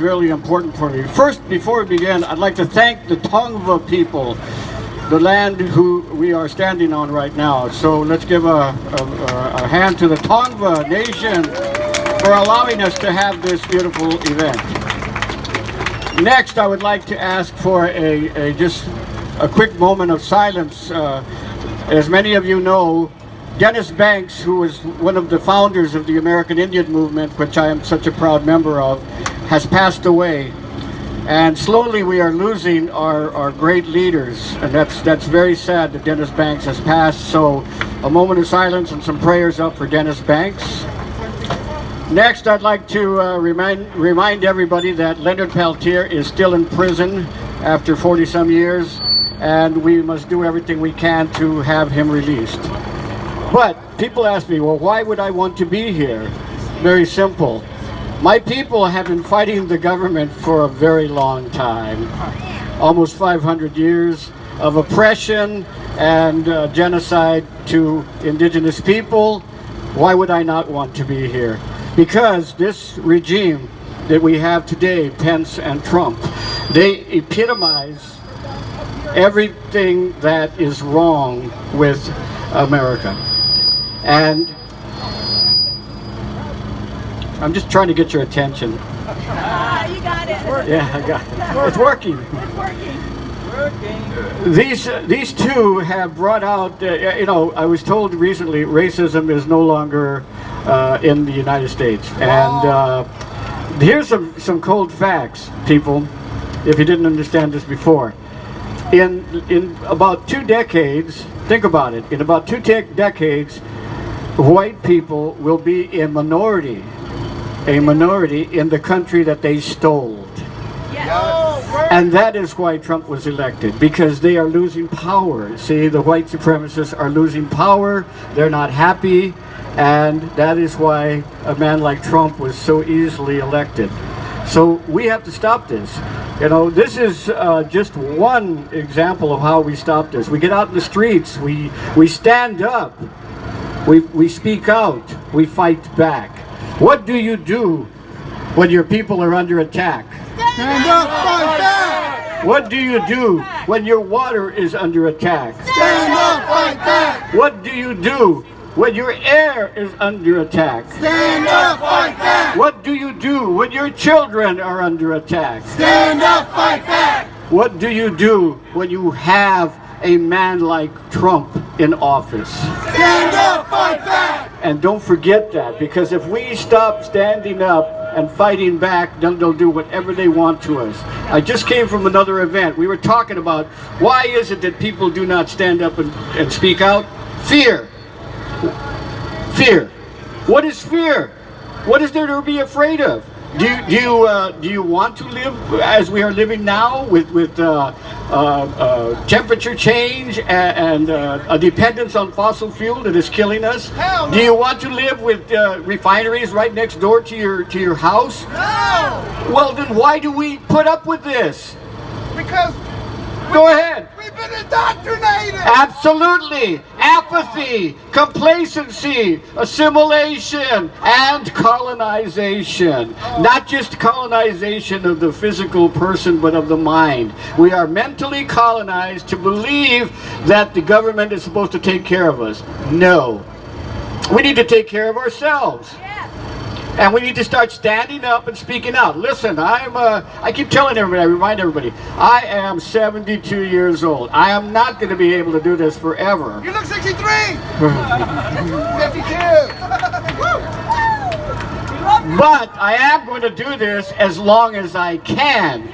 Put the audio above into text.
Really important for me. First, before we begin, I'd like to thank the Tongva people, the land who we are standing on right now. So let's give a hand to the Tongva nation for allowing us to have this beautiful event. Next, I would like to ask for just a quick moment of silence. As many of you know, Dennis Banks, who was one of the founders of the American Indian movement, which I am such a proud member of, has passed away, and slowly we are losing our great leaders, and that's very sad that Dennis Banks has passed. So a moment of silence and some prayers up for Dennis Banks. Next, I'd like to remind everybody that Leonard Peltier is still in prison after 40-some years, and we must do everything we can to have him released. But people ask me, well, why would I want to be here? Very simple. My people have been fighting the government for a very long time, almost 500 years of oppression and genocide to indigenous people. Why would I not want to be here? Because this regime that we have today, Pence and Trump, they epitomize everything that is wrong with America. And I'm just trying to get your attention. You got it. Yeah, I got it. It's working. It's working. These two have brought out, I was told recently racism is no longer in the United States. And here's some cold facts, people, if you didn't understand this before. In about 2 decades, think about it, in about 2 decades, white people will be a minority in the country that they stole. Yes. And that is why Trump was elected, because they are losing power. See, the white supremacists are losing power, they're not happy, and that is why a man like Trump was so easily elected. So we have to stop this. This is just one example of how we stop this. We get out in the streets, we stand up, we speak out, we fight back. What do you do when your people are under attack? Stand up, fight back! What do you do when your water is under attack? Stand up, fight back! What do you do when your air is under attack? Stand up, fight back! What do you do when your children are under attack? Stand up, fight back! What do you do when you have a man like Trump in office? Stand up, fight back! And don't forget that, because if we stop standing up and fighting back, then they'll do whatever they want to us. I just came from another event. We were talking about why is it that people do not stand up and speak out? Fear. Fear. What is fear? What is there to be afraid of? Do you want to live as we are living now with temperature change and a dependence on fossil fuel that is killing us? Hell no. Do you want to live with refineries right next door to your house? No! Well, then why do we put up with this? Because Go ahead. we've been indoctrinated! Absolutely. Apathy, complacency, assimilation, and colonization. Not just colonization of the physical person, but of the mind. We are mentally colonized to believe that the government is supposed to take care of us. No. We need to take care of ourselves. And we need to start standing up and speaking out. Listen, I keep telling everybody, I remind everybody, I am 72 years old. I am not going to be able to do this forever. You look 63! 52! But I am going to do this as long as I can.